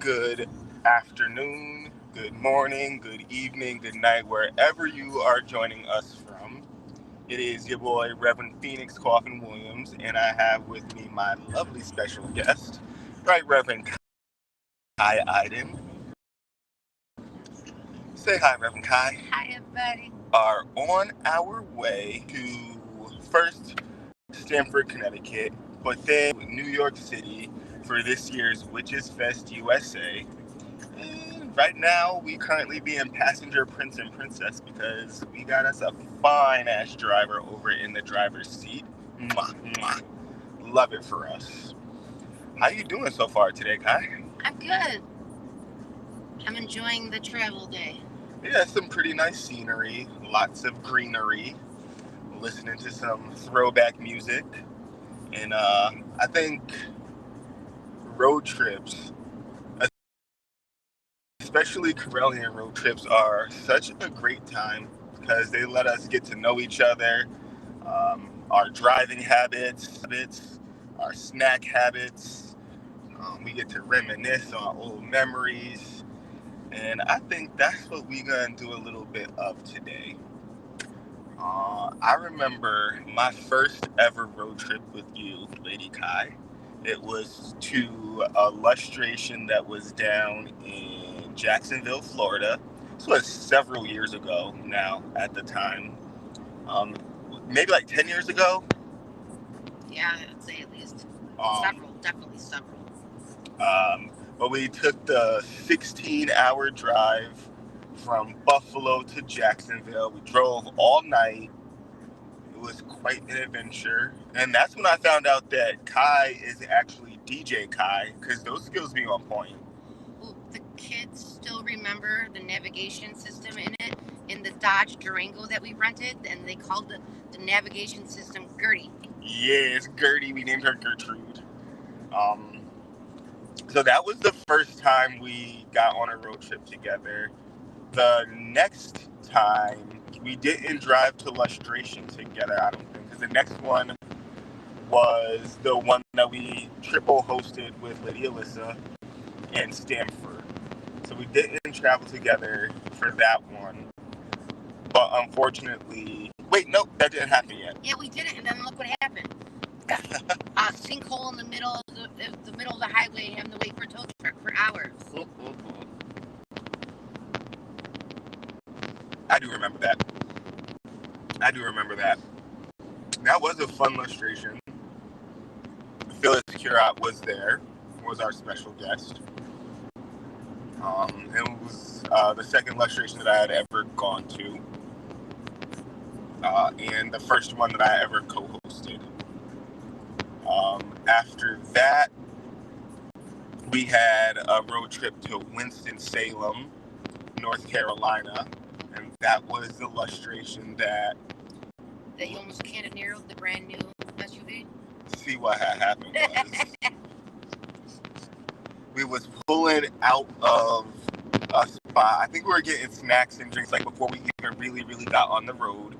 good afternoon, good morning, good evening, good night, wherever you are joining us from. It is your boy, Reverend Phoenix Coffin Williams, and I have with me my lovely special guest, Right Reverend Kai Iden. Say hi, Reverend Kai. Hi, everybody. Are on our way to first Stamford, Connecticut, but then New York City for this year's Witches Fest USA. And right now, we currently being passenger prince and princess because we got us a fine ass driver over in the driver's seat. Mwah, mwah. Love it for us. How you doing so far today, Kai? I'm good. I'm enjoying the travel day. Yeah, some pretty nice scenery, lots of greenery, listening to some throwback music. And I think road trips, especially Corellian road trips, are such a great time because they let us get to know each other, our driving habits, our snack habits. We get to reminisce on old memories. And I think that's what we're going to do a little bit of today. I remember my first ever road trip with you, Lady Kai. It was to a lustration that was down in Jacksonville, Florida. This was several years ago now at the time. Maybe like 10 years ago. Yeah, I'd say at least definitely several. But we took the 16-hour drive from Buffalo to Jacksonville. We drove all night. It was quite an adventure. And that's when I found out that Kai is actually DJ Kai, because those skills be on point. Well, the kids still remember the navigation system in it, in the Dodge Durango that we rented, and they called the navigation system Gertie. Yeah, it's Gertie. We named her Gertrude. So that was the first time we got on a road trip together. The next time, we didn't drive to Lustration together, I don't think, because the next one was the one that we triple hosted with Lady Alyssa in Stamford. So we didn't travel together for that one. But unfortunately, wait, nope, that didn't happen yet. Yeah, we did it, and then look what happened. A sinkhole in the middle of the middle of the highway, having to wait for a tow truck for hours. I do remember that. That was a fun lustration. Phyllis Curat was there, was our special guest. It was the second lustration that I had ever gone to, and the first one that I ever co-hosted. After that, we had a road trip to Winston-Salem, North Carolina, and that was the lustration that you almost cannoneered the brand new SUV. See what had happened was we was pulling out of a spot. I think we were getting snacks and drinks like before we even really got on the road.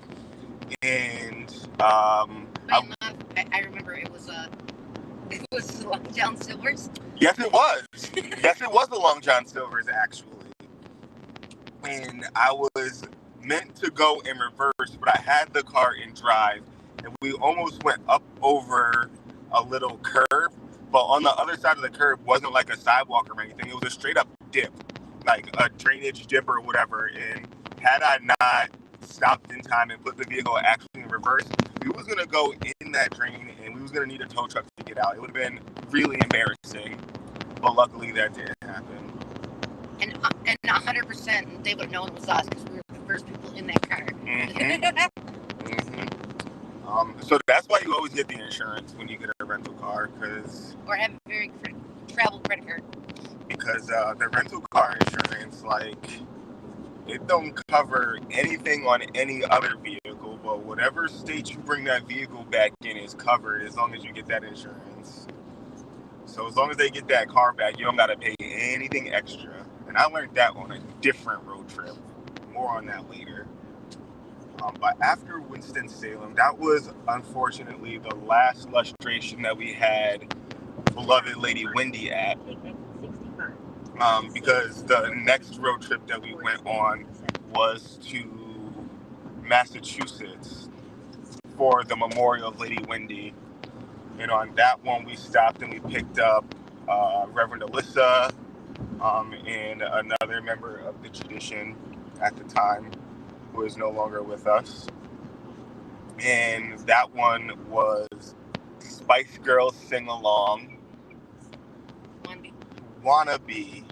And I remember it was Long John Silver's. Yes, it was. Yes, it was the Long John Silver's, actually. When I was meant to go in reverse, but I had the car in drive, and we almost went up over a little curb, but on the other side of the curb wasn't like a sidewalk or anything. It was a straight up dip, like a drainage dip or whatever. And had I not stopped in time and put the vehicle actually in reverse, we was gonna go in that drain and we was gonna need a tow truck to get out. It would have been really embarrassing, but luckily that didn't happen. And 100% they would have known it was us because we were the first people in that car. So that's why you always get the insurance when you get a rental car, or have a very travel credit card. Because the rental car insurance, like, it don't cover anything on any other vehicle, but whatever state you bring that vehicle back in is covered as long as you get that insurance. So as long as they get that car back, you don't gotta pay anything extra. And I learned that on a different road trip. More on that later. But after Winston-Salem, that was unfortunately the last lustration that we had beloved Lady Wendy at. because the next road trip that we went on was to Massachusetts for the memorial of Lady Wendy. And on that one, we stopped and we picked up Reverend Alyssa and another member of the tradition at the time who is no longer with us. And that one was Spice Girls Sing Along. Wannabe.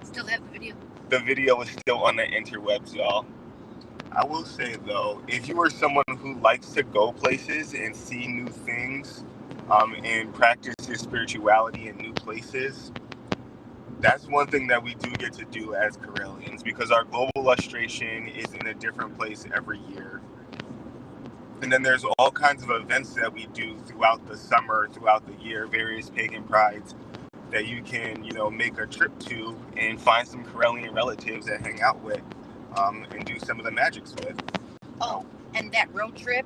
Still have the video? The video is still on the interwebs, y'all. I will say, though, if you are someone who likes to go places and see new things and practice your spirituality in new places, that's one thing that we do get to do as Correllians, because our global illustration is in a different place every year. And then there's all kinds of events that we do throughout the summer, throughout the year, various pagan prides that you can, make a trip to and find some Correllian relatives that hang out with and do some of the magics with. Oh, and that road trip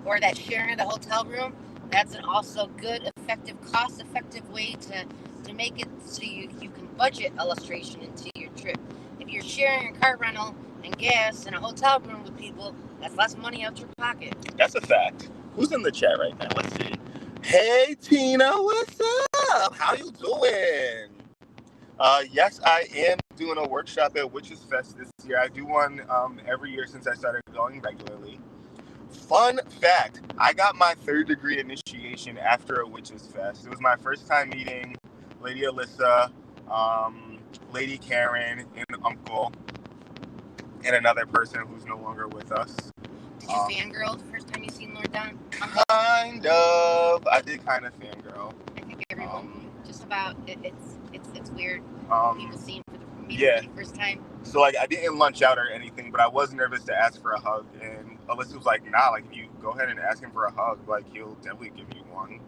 or that sharing of the hotel room, that's an also good, effective, cost-effective way to make it so you can budget illustration into your trip. If you're sharing a car rental and gas in a hotel room with people, that's less money out your pocket. That's a fact. Who's in the chat right now? Let's see. Hey, Tina, what's up? How you doing? Yes, I am doing a workshop at Witches Fest this year. I do one every year since I started going regularly. Fun fact, I got my 3rd degree initiation after a Witches Fest. It was my first time meeting Lady Alyssa, Lady Karen, and Uncle, and another person who's no longer with us. Did you fangirl the first time you seen Lord Don? Kind of. I did kind of fangirl. I think everyone, just about, it's weird. People see him for the first time. So, I didn't lunch out or anything, but I was nervous to ask for a hug. And Alyssa was like, nah, if you go ahead and ask him for a hug, he'll definitely give you one.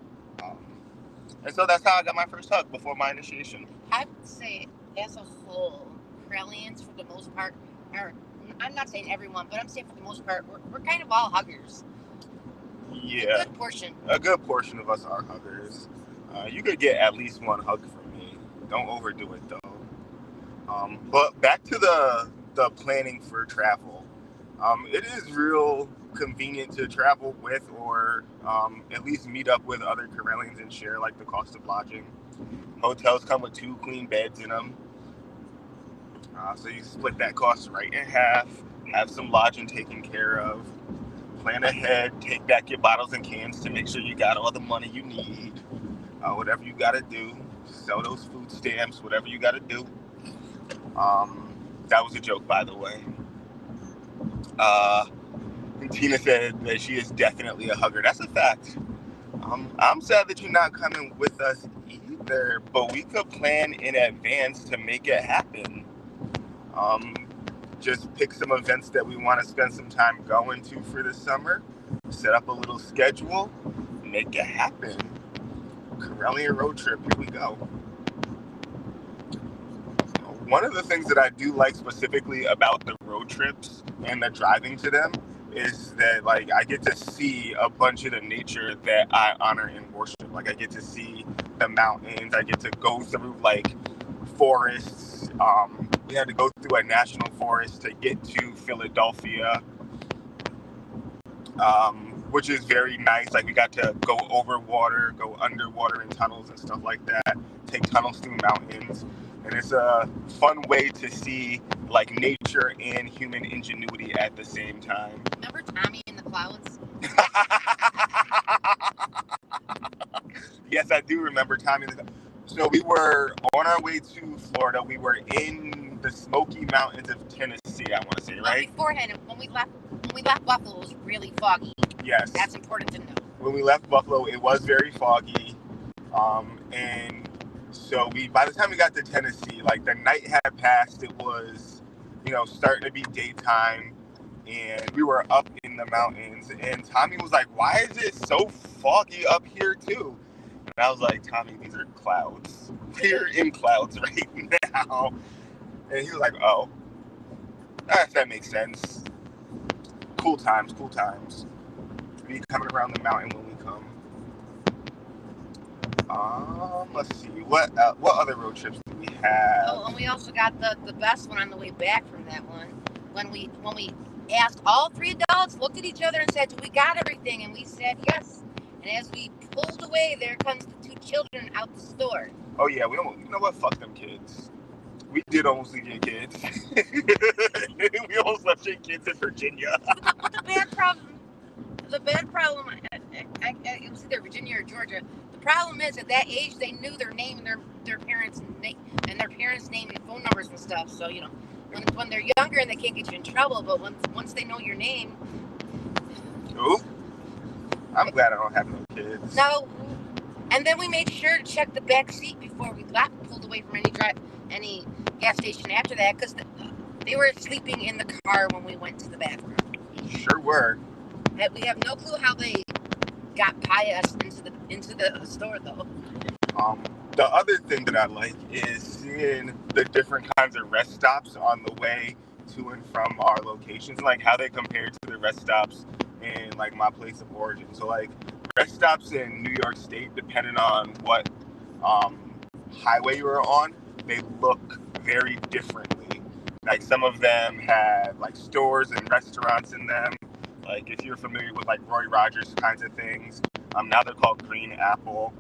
And so that's how I got my first hug before my initiation. I would say, as a whole, Correllians, for the most part, are, I'm not saying everyone, but I'm saying for the most part, we're kind of all huggers. Yeah. A good portion of us are huggers. You could get at least one hug from me. Don't overdo it, though. But back to the planning for travel. It is real convenient to travel with or at least meet up with other Correllians and share the cost of lodging. Hotels come with 2 queen beds in them. So you split that cost right in half, have some lodging taken care of, plan ahead, take back your bottles and cans to make sure you got all the money you need. Whatever you got to do, sell those food stamps, whatever you got to do. That was a joke, by the way. And Tina said that she is definitely a hugger. That's a fact. I'm sad that you're not coming with us either, but we could plan in advance to make it happen. Just pick some events that we want to spend some time going to for the summer, set up a little schedule, make it happen. Correllian road trip, here we go. One of the things that I do like specifically about the road trips and the driving to them is that I get to see a bunch of the nature that I honor and worship. I get to see the mountains. I get to go through forests. We had to go through a national forest to get to Philadelphia, which is very nice. We got to go over water, go underwater in tunnels and stuff like that, take tunnels through mountains. And it's a fun way to see nature and human ingenuity at the same time. Remember Tommy in the clouds? Yes, I do remember Tommy in the clouds. So we were on our way to Florida. We were in the Smoky Mountains of Tennessee, I want to say, right? Beforehand, when we left Buffalo, it was really foggy. Yes. That's important to know. When we left Buffalo, it was very foggy. And so by the time we got to Tennessee, the night had passed. It was, starting to be daytime. And we were up in the mountains. And Tommy was like, why is it so foggy up here, too? And I was like, Tommy, these are clouds. We're in clouds right now. And he was like, oh, that makes sense. Cool times. We be coming around the mountain when we come. Let's see. What other road trips do we have. Oh, and we also got the best one on the way back from that one. When we asked all three adults, looked at each other and said, "Do we got everything?" And we said yes. And as we pulled away, there comes the two children out the store. Oh yeah, you know what? Fuck them kids. We did almost leave your kids. We almost left your kids in Virginia. The bad problem, it was either Virginia or Georgia. The problem is at that age, they knew their name and their parents' name and their parents' name and phone numbers and stuff. So, you know, when they're younger and they can't get you in trouble, but once they know your name. Ooh, I'm glad I don't have no kids. No, and then we made sure to check the back seat before we pulled away from any gas station after that, because they were sleeping in the car when we went to the bathroom. Sure were. We have no clue how they got by us into the store, though. The other thing that I like is seeing the different kinds of rest stops on the way to and from our locations, like how they compare to the rest stops in like my place of origin. So like rest stops in New York State, depending on what highway you're on, they look very differently. Like some of them have like stores and restaurants in them. Like if you're familiar with like Roy Rogers kinds of things, now they're called Green Apple.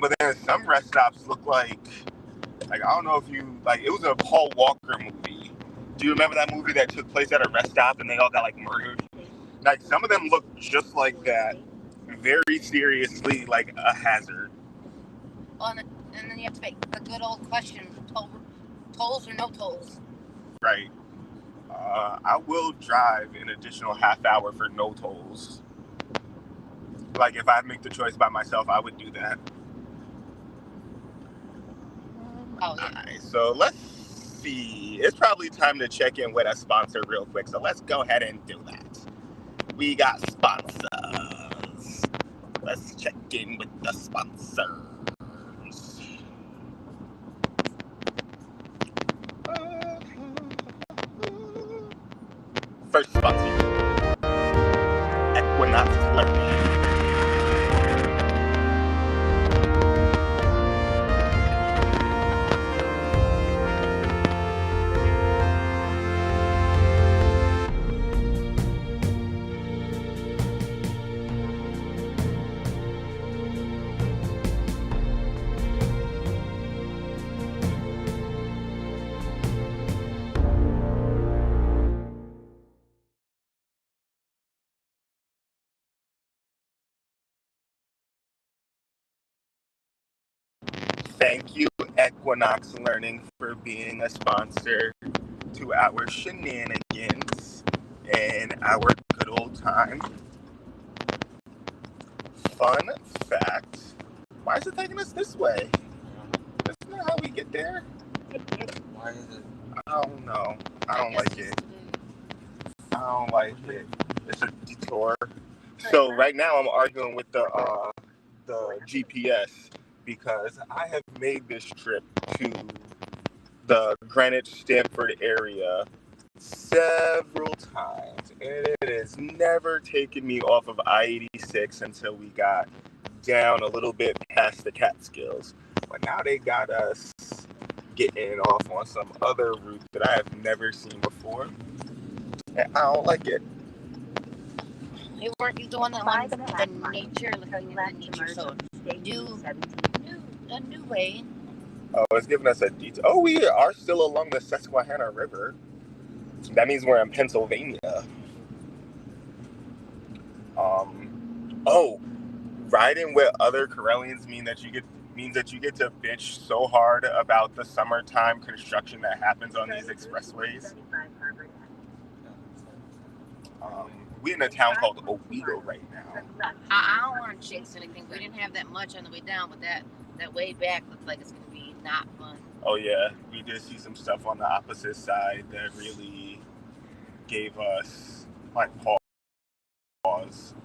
But then some rest stops look like I don't know if you like. It was a Paul Walker movie. Do you remember that movie that took place at a rest stop and they all got like murdered? Like some of them look just like that, very seriously like a hazard. And then you have to make the good old question: tolls or no tolls? Right. I will drive an additional half hour for no tolls. Like if I make the choice by myself, I would do that. Oh, yeah. Alright, so let's see. It's probably time to check in with a sponsor real quick. So let's go ahead and do that. We got sponsors. Let's check in with the sponsors. First sponsor, Equinox Learning. Thank you, Equinox Learning, for being a sponsor to our shenanigans and our good old time. Fun fact, why is it taking us this way? Isn't that how we get there? Why is it? I don't know. I don't like it. I don't like it. It's a detour. So right now I'm arguing with the GPS because I have made this trip to the Greenwich Stamford area several times, and it has never taken me off of I-86 until we got down a little bit past the Catskills. But now they got us getting off on some other route that I have never seen before, and I don't like it. Hey, weren't you the one that wanted the nature, looking at the nature? So a new way. Oh, it's giving us a detour. Oh, we are still along the Susquehanna River. That means we're in Pennsylvania. Riding with other Corellians means that you get to bitch so hard about the summertime construction that happens on these expressways. We in a town called Owego right now. I don't want to chase anything. We didn't have that much on the way down, but that way back looks like it's going to be not fun. Oh yeah, we did see some stuff on the opposite side that really gave us like pause.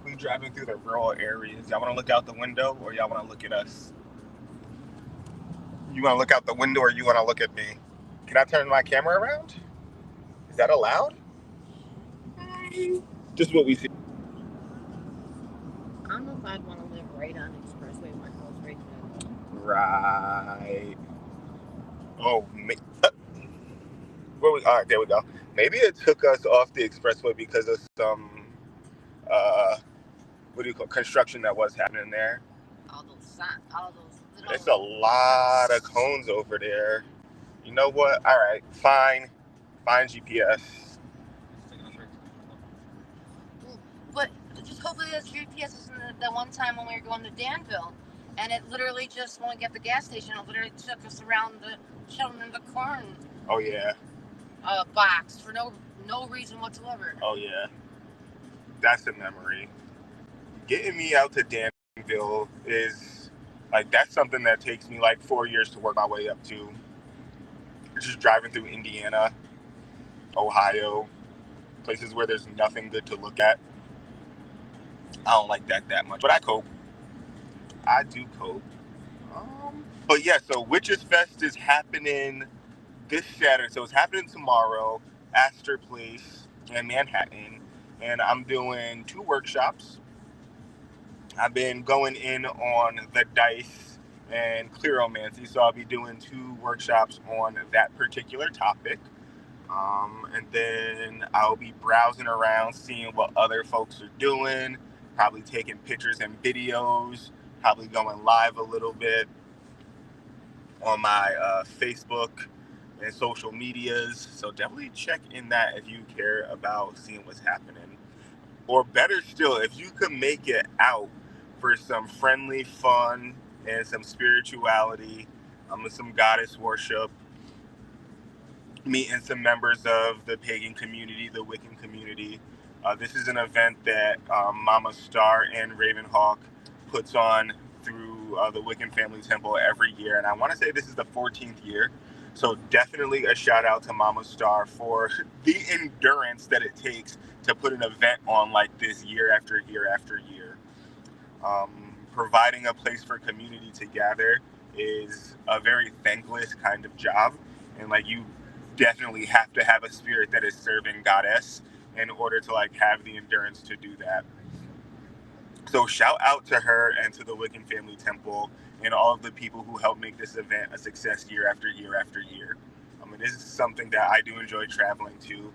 We driving through the rural areas. Y'all want to look out the window, or y'all want to look at us? You want to look out the window, or you want to look at me? Can I turn my camera around? Is that allowed? Just what we see. I don't know if I'd want to live right on Expressway 1. right. Oh, all right, there we go. Maybe it took us off the expressway because of some what do you call construction that was happening there. All those little. There's a lot of cones over there. You know what? All right, fine GPS. But just hopefully this GPS isn't the one time when we were going to Danville, and it literally just when we get to the gas station, it literally took us around the children in the corn. Oh yeah. Box for no reason whatsoever. Oh yeah. That's a memory. Getting me out to Danville is like that's something that takes me like 4 years to work my way up to. Just driving through Indiana, Ohio, places where there's nothing good to look at. I don't like that much, but I cope. I do cope. But yeah, so Witches Fest is happening this Saturday. So it's happening tomorrow, Astor Place in Manhattan. And I'm doing 2 workshops. I've been going in on the dice and clearomancy. So I'll be doing 2 workshops on that particular topic. And then I'll be browsing around, seeing what other folks are doing, probably taking pictures and videos, probably going live a little bit on my Facebook and social medias. So definitely check in that if you care about seeing what's happening. Or better still, if you could make it out for some friendly fun and some spirituality, and some goddess worship, meeting some members of the pagan community, the Wiccan community. This is an event that Mama Star and Ravenhawk puts on through the Wiccan Family Temple every year. And I want to say this is the 14th year. So definitely a shout out to Mama Star for the endurance that it takes to put an event on like this year after year after year. Providing a place for community to gather is a very thankless kind of job. And like you definitely have to have a spirit that is serving Goddess in order to like have the endurance to do that. So shout out to her and to the Wiccan Family Temple and all of the people who help make this event a success year after year after year. I mean, this is something that I do enjoy traveling to.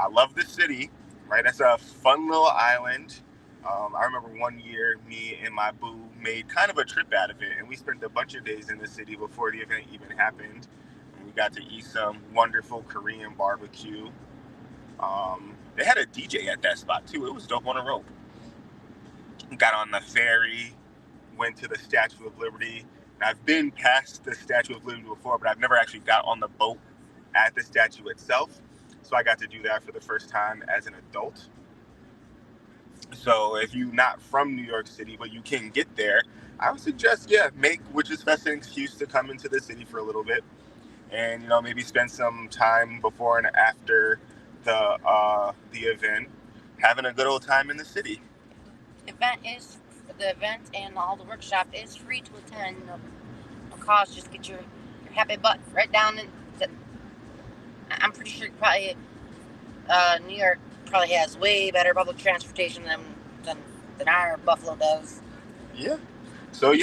I love the city, right? That's a fun little island. I remember one year me and my boo made kind of a trip out of it, and we spent a bunch of days in the city before the event even happened. We got to eat some wonderful Korean barbecue. They had a DJ at that spot too. It was dope on a rope. Got on the ferry, went to the Statue of Liberty. And I've been past the Statue of Liberty before, but I've never actually got on the boat at the statue itself. So I got to do that for the first time as an adult. So if you're not from New York City, but you can get there, I would suggest, make Witches Fest an excuse to come into the city for a little bit. And, maybe spend some time before and after the event having a good old time in the city. The event and all the workshop is free to attend. No cost. Just get your happy butt right down in. I'm pretty sure probably New York probably has way better public transportation than our Buffalo does. Yeah. So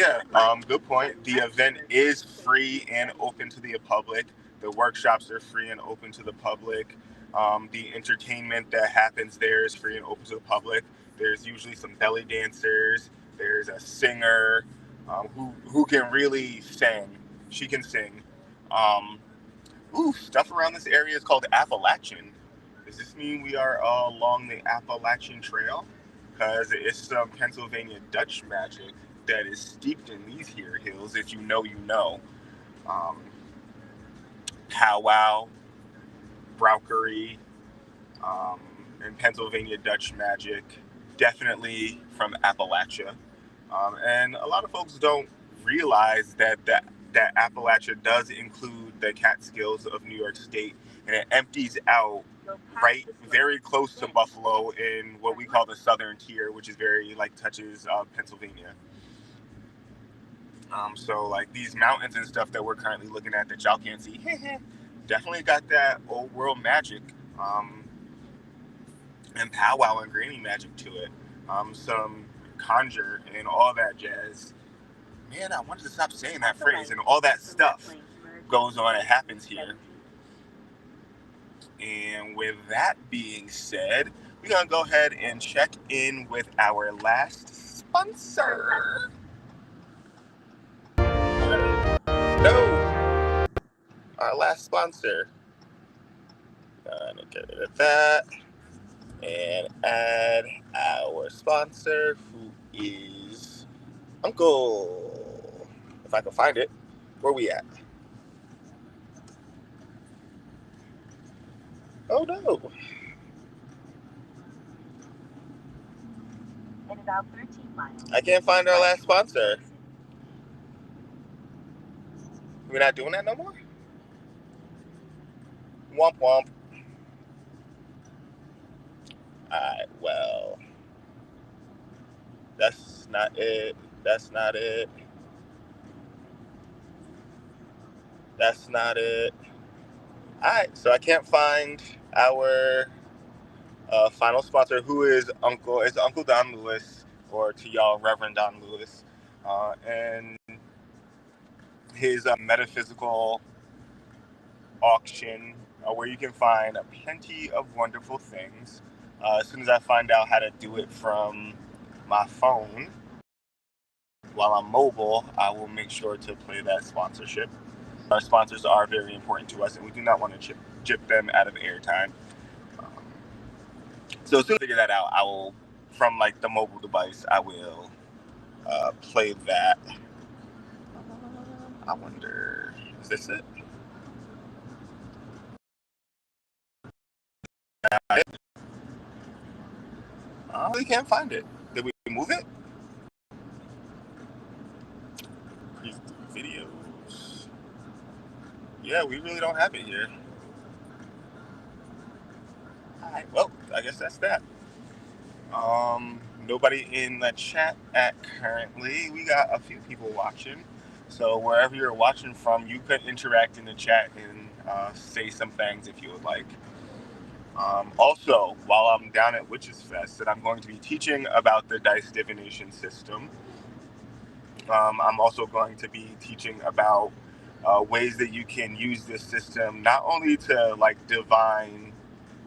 good point. The event is free and open to the public. The workshops are free and open to the public. The entertainment that happens there is free and open to the public. There's usually some belly dancers. There's a singer who can really sing. She can sing. Stuff around this area is called Appalachian. Does this mean we are along the Appalachian Trail? Because it's some Pennsylvania Dutch magic that is steeped in these here hills. If you know, you know. Powwow, Brauchery, and Pennsylvania Dutch magic, definitely from Appalachia. And a lot of folks don't realize that Appalachia does include the Catskills of New York State, and it empties out right very close to Buffalo in what we call the southern tier, which is very touches Pennsylvania. So like these mountains and stuff that we're currently looking at that y'all can't see, definitely got that old world magic, and powwow and granny magic to it. Some conjure and all that jazz. Man, I wanted to stop saying that phrase, and all that stuff goes on and happens here. And with that being said, we're going to go ahead and check in with our last sponsor. No! Our last sponsor. Gonna get rid of that and add our sponsor, who is Uncle. If I can find it. Where we at? Oh no. In about 13 miles. I can't find our last sponsor. We're not doing that no more? Womp womp. Alright, well. That's not it. That's not it. That's not it. Alright, so I can't find our final sponsor, who is Uncle. It's Uncle Don Lewis, or to y'all, Reverend Don Lewis. And his metaphysical auction, where you can find plenty of wonderful things. As soon as I find out how to do it from my phone while I'm mobile, I will make sure to play that sponsorship. Our sponsors are very important to us, and we do not want to chip them out of airtime. So as soon as I figure that out, I will, from like the mobile device, I will play that. I wonder, is this it? I really can't find it. Did we move it? Videos. Yeah, we really don't have it here. Alright, well, I guess that's that. Nobody in the chat at currently. We got a few people watching. So wherever you're watching from, you could interact in the chat and say some things if you would like. Also, while I'm down at Witches Fest, and I'm going to be teaching about the dice divination system, I'm also going to be teaching about ways that you can use this system not only to like divine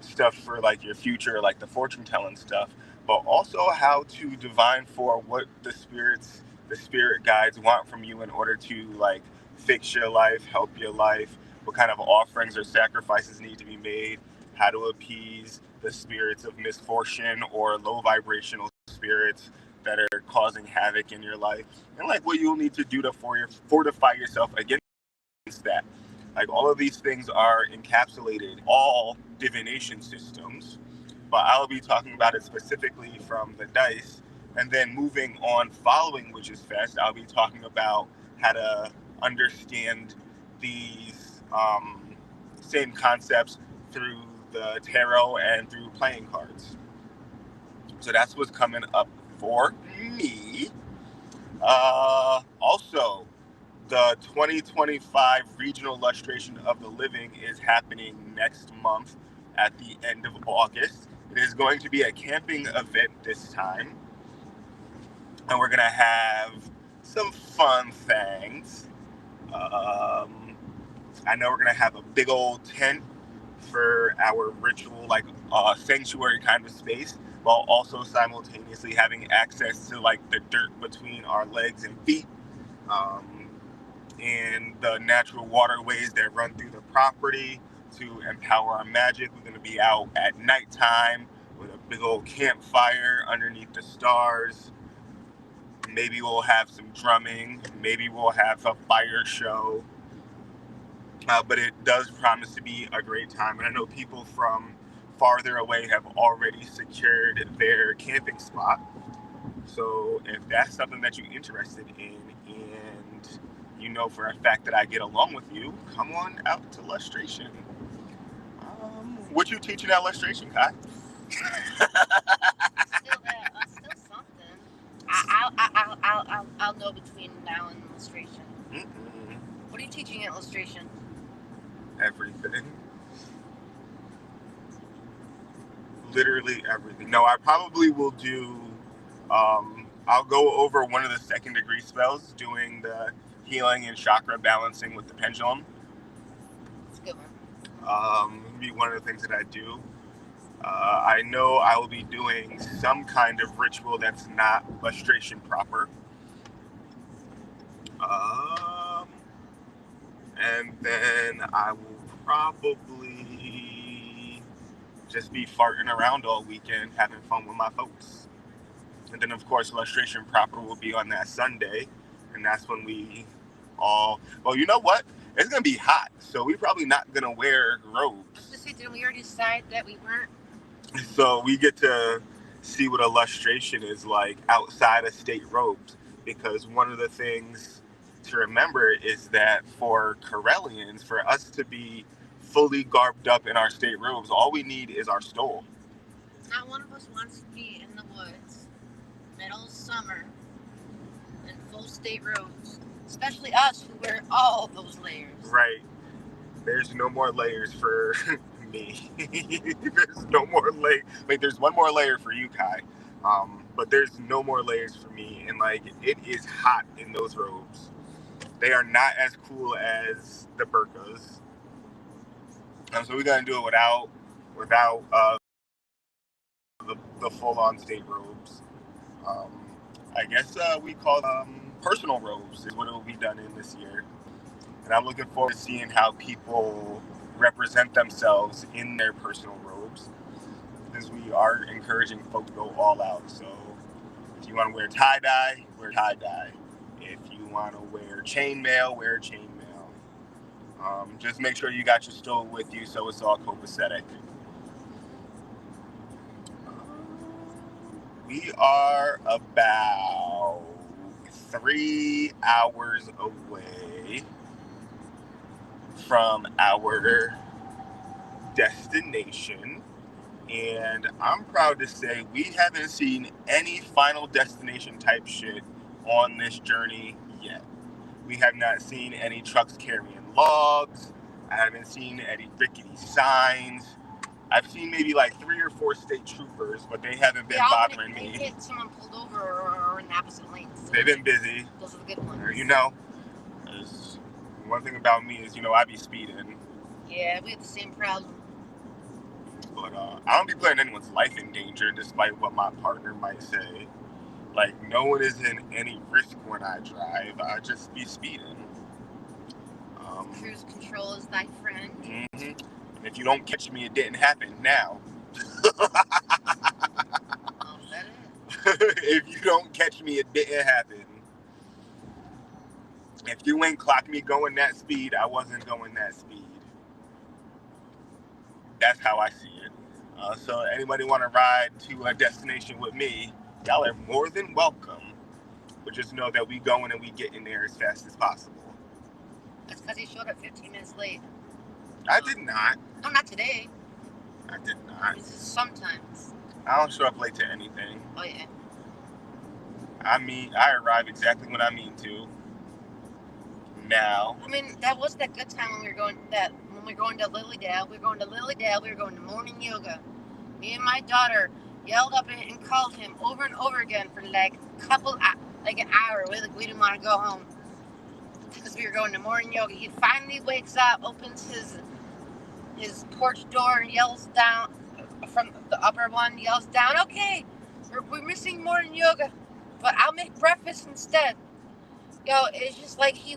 stuff for like your future, like the fortune telling stuff, but also how to divine for what the spirit guides want from you in order to like fix your life, help your life, what kind of offerings or sacrifices need to be made, how to appease the spirits of misfortune or low vibrational spirits that are causing havoc in your life, and like what you'll need to do to fortify yourself against that. Like all of these things are encapsulated all divination systems, but I'll be talking about it specifically from the dice, and then moving on following Witches Fest, I'll be talking about how to understand these same concepts through the tarot and through playing cards. So that's what's coming up for me. Also, the 2025 Regional Illustration of the Living is happening next month at the end of August. It is going to be a camping event this time, and we're going to have some fun things. I know we're going to have a big old tent for our ritual, like sanctuary kind of space, while also simultaneously having access to like the dirt between our legs and feet, and the natural waterways that run through the property to empower our magic. We're going to be out at nighttime with a big old campfire underneath the stars. Maybe we'll have some drumming. Maybe we'll have a fire show. But it does promise to be a great time. And I know people from farther away have already secured their camping spot. So if that's something that you're interested in, and you know for a fact that I get along with you, come on out to Lustration. What you teaching at Lustration, Kai? Still something. I'll know between now and illustration. Mm-mm. What are you teaching at illustration? Everything. Literally everything. No, I probably will do I'll go over one of the second degree spells, doing the healing and chakra balancing with the pendulum. It's a good one. It'll be one of the things that I do. I know I will be doing some kind of ritual that's not lustration proper. And then I will probably just be farting around all weekend, having fun with my folks. And then, of course, lustration proper will be on that Sunday. And that's when we all... Well, you know what? It's going to be hot. So we're probably not going to wear robes. Didn't we already decide that we weren't? So we get to see what a lustration is like outside of state robes. Because one of the things to remember is that for Corellians, for us to be fully garbed up in our state robes, all we need is our stole. Not one of us wants to be in the woods, middle of summer, in full state robes. Especially us who wear all those layers. Right. There's no more layers for me. There's no more layer. Like, there's one more layer for you, Kai. But there's no more layers for me. And, like, it is hot in those robes. They are not as cool as the burqas. So we're going to do it without the full-on state robes. I guess we call them personal robes is what it will be done in this year. And I'm looking forward to seeing how people represent themselves in their personal robes, because we are encouraging folk to go all out. So if you want to wear tie-dye, wear tie-dye. If you want to wear chainmail, wear chainmail. Just make sure you got your stole with you so it's all copacetic. We are about 3 hours away from our destination, and I'm proud to say we haven't seen any Final Destination type shit on this journey yet. We have not seen any trucks carrying logs. I haven't seen any rickety signs. I've seen maybe like 3 or 4 state troopers, but they haven't been bothering me. They hit someone pulled over or in the opposite lanes. They've been busy. Those are the good ones. You know, one thing about me is, I be speeding. Yeah, we have the same problem. But I don't be putting anyone's life in danger, despite what my partner might say. Like, no one is in any risk when I drive. I just be speeding. Cruise control is thy friend. Mm-hmm. And if you don't catch me, it didn't happen now. Oh, is that it? If you don't catch me, it didn't happen. If you ain't clocked me going that speed, I wasn't going that speed. That's how I see it. So anybody want to ride to a destination with me, y'all are more than welcome. But just know that we going and we getting there as fast as possible. That's because he showed up 15 minutes late. I did not. No, not today. I did not. This is sometimes. I don't show up late to anything. Oh, yeah. I arrive exactly when I mean to. Now. I mean, that was that good time when we were going to Lilydale. We were going to morning yoga. Me and my daughter yelled up and called him over and over again for like an hour. We didn't want to go home because we were going to morning yoga. He finally wakes up, opens his porch door, and yells down from the upper one. Yells down, "Okay, we're missing morning yoga, but I'll make breakfast instead." Yo, it's just like he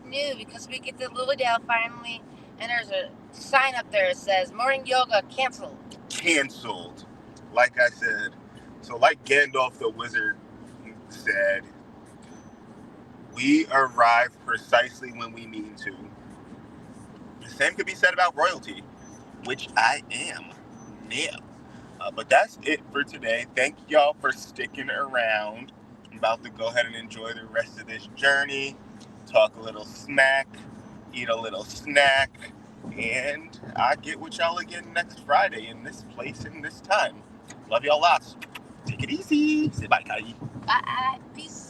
knew, because we get to Lilydale finally, and there's a sign up there that says morning yoga canceled. Canceled, like I said. So, like Gandalf the Wizard said, we arrive precisely when we mean to. The same could be said about royalty, which I am now. But that's it for today. Thank y'all for sticking around. I'm about to go ahead and enjoy the rest of this journey, talk a little smack, eat a little snack, and I get with y'all again next Friday in this place in this time. Love y'all lots. Take it easy. Say bye, Kai. Bye. Peace.